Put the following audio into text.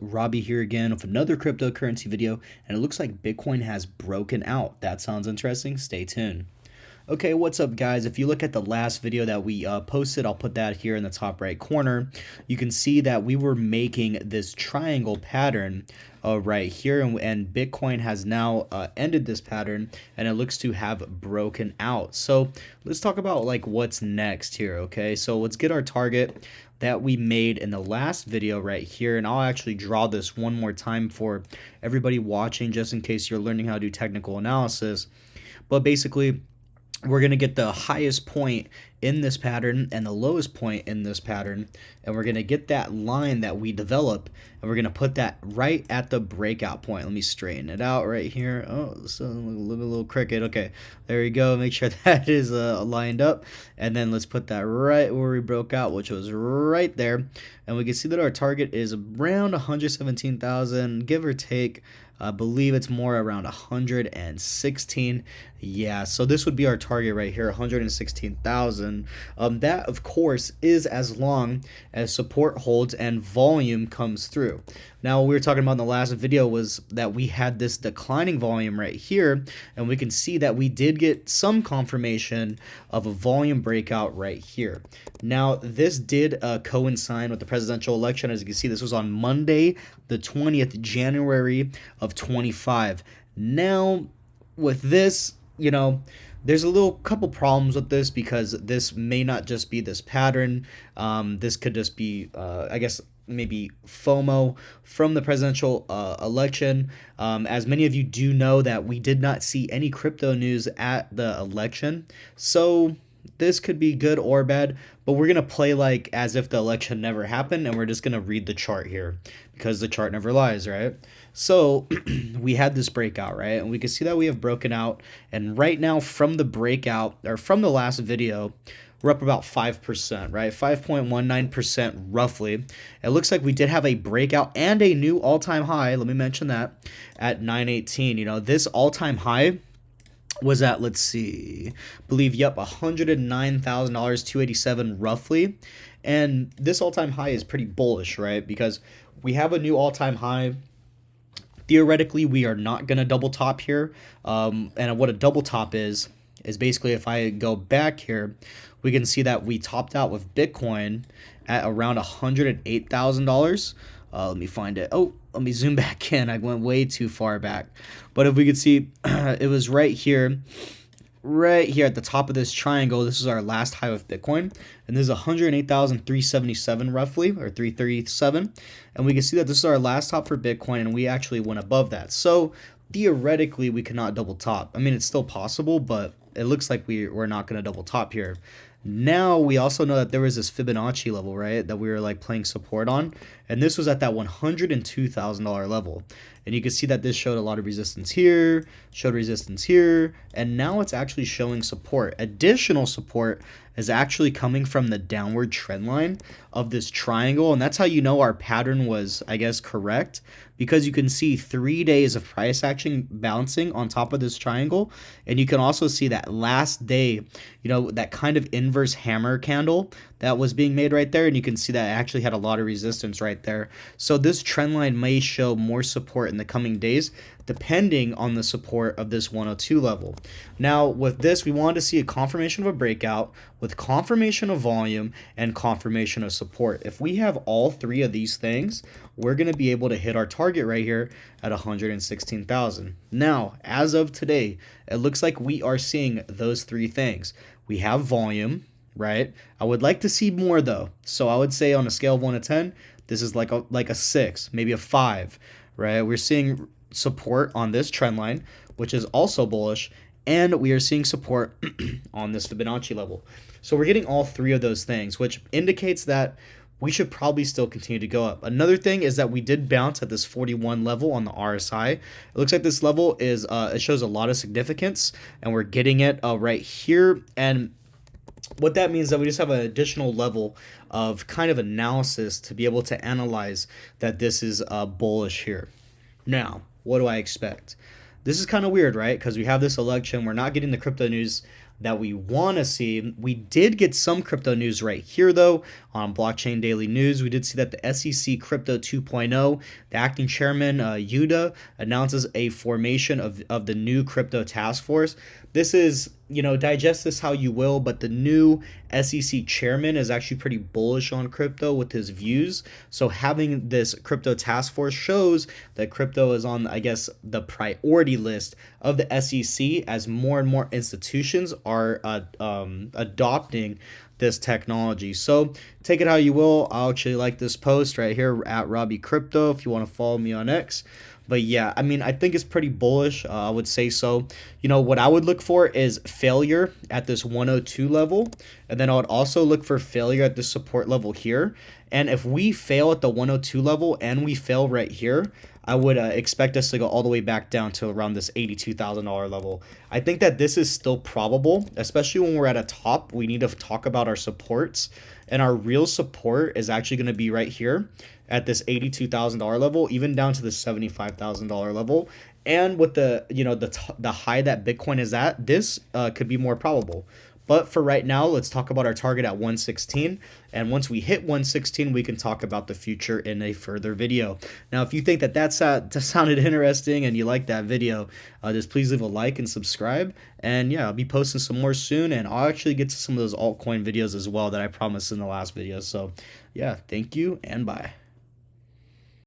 Robbie here again with another cryptocurrency video, and it looks like Bitcoin has broken out. That sounds interesting. Stay tuned. Okay, what's up, guys? If you look at the last video that we posted, I'll put that here in the top right corner. You can see that we were making this triangle pattern right here, and Bitcoin has now ended this pattern, and it looks to have broken out. So let's talk about like what's next here. Okay, so let's get our target that we made in the last video right here, and I'll actually draw this one more time for everybody watching, just in case you're learning how to do technical analysis. But basically, we're going to get the highest point in this pattern and the lowest point in this pattern, and we're going to get that line that we develop, and we're going to put that right at the breakout point. Let me straighten it out right here. Oh, so a little crooked. Okay, there we go. Make sure that is lined up, and then let's put that right where we broke out, which was right there, and we can see that our target is around 117,000, give or take. I believe it's more around 116. Yeah, so this would be our target right here, 116,000. That, of course, is as long as support holds and volume comes through. Now, what we were talking about in the last video was that we had this declining volume right here, and we can see that we did get some confirmation of a volume breakout right here. Now, this did coincide with the presidential election. As you can see, this was on Monday, the 20th January of 25. Now, with this, there's a little couple problems with this, because this may not just be this pattern. This could just be, I guess, maybe FOMO from the presidential election. As many of you do know, that we did not see any crypto news at the election. So this could be good or bad, but we're going to play like as if the election never happened, and we're just going to read the chart here, because the chart never lies, right? So we had this breakout, right? And we can see that we have broken out, and right now from the breakout, or from the last video, we're up about 5%, right? 5.19% roughly. It looks like we did have a breakout and a new all-time high, let me mention that, at 918. This all-time high was at, let's see, believe, yep, $109,000, 287 roughly. And this all-time high is pretty bullish, right? Because we have a new all-time high. Theoretically, we are not going to double top here. And what a double top is basically, if I go back here, we can see that we topped out with Bitcoin at around $108,000. Let me find it. Oh, let me zoom back in. I went way too far back. But if we could see, it was right here at the top of this triangle. This is our last high with Bitcoin, and this is 108,377 roughly, or 337. And we can see that this is our last top for Bitcoin, and we actually went above that. So theoretically, we cannot double top. I mean, it's still possible, but it looks like we're not going to double top here. Now, we also know that there was this Fibonacci level, right, that we were like playing support on, and this was at that $102,000 level. And you can see that this showed a lot of resistance here, showed resistance here, and now it's actually showing support. Additional support is actually coming from the downward trend line of this triangle, and that's how you know our pattern was, I guess, correct, because you can see 3 days of price action bouncing on top of this triangle, and you can also see that last day, that kind of inverse hammer candle that was being made right there, and you can see that it actually had a lot of resistance right there. So this trend line may show more support in the coming days, depending on the support of this 102 level. Now, with this, we wanted to see a confirmation of a breakout with confirmation of volume and confirmation of support. If we have all three of these things, we're going to be able to hit our target right here at 116,000. Now, as of today, it looks like we are seeing those three things. We have volume, right? I would like to see more though. So I would say on a scale of 1 to 10, this is like a 6, maybe a 5, right? We're seeing support on this trend line, which is also bullish, and we are seeing support on this Fibonacci level. So we're getting all three of those things, which indicates that we should probably still continue to go up. Another thing is that we did bounce at this 41 level on the RSI. It looks like this level is it shows a lot of significance, and we're getting it right here. And what that means is that we just have an additional level of kind of analysis to be able to analyze that this is bullish here. Now, what do I expect? This is kind of weird, right? Because we have this election. We're not getting the crypto news that we want to see. We did get some crypto news right here, though, on Blockchain Daily News. We did see that the SEC Crypto 2.0, the acting chairman, Yuda, announces a formation of the new crypto task force. This is, digest this how you will, but the new SEC chairman is actually pretty bullish on crypto with his views. So having this crypto task force shows that crypto is on, I guess, the priority list of the SEC as more and more institutions are adopting this technology. So take it how you will. I actually like this post right here at Robbie Crypto if you want to follow me on X. But yeah, I mean, I think it's pretty bullish. I would say so. What I would look for is failure at this 102 level. And then I would also look for failure at this support level here. And if we fail at the 102 level and we fail right here, I would expect us to go all the way back down to around this $82,000 level. I think that this is still probable, especially when we're at a top. We need to talk about our supports. And our real support is actually going to be right here at this $82,000 level, even down to the $75,000 level. And with the high that Bitcoin is at, this could be more probable. But for right now, let's talk about our target at 116. And once we hit 116, we can talk about the future in a further video. Now, if you think that sounded interesting and you like that video, just please leave a like and subscribe. And yeah, I'll be posting some more soon. And I'll actually get to some of those altcoin videos as well that I promised in the last video. So yeah, thank you and bye.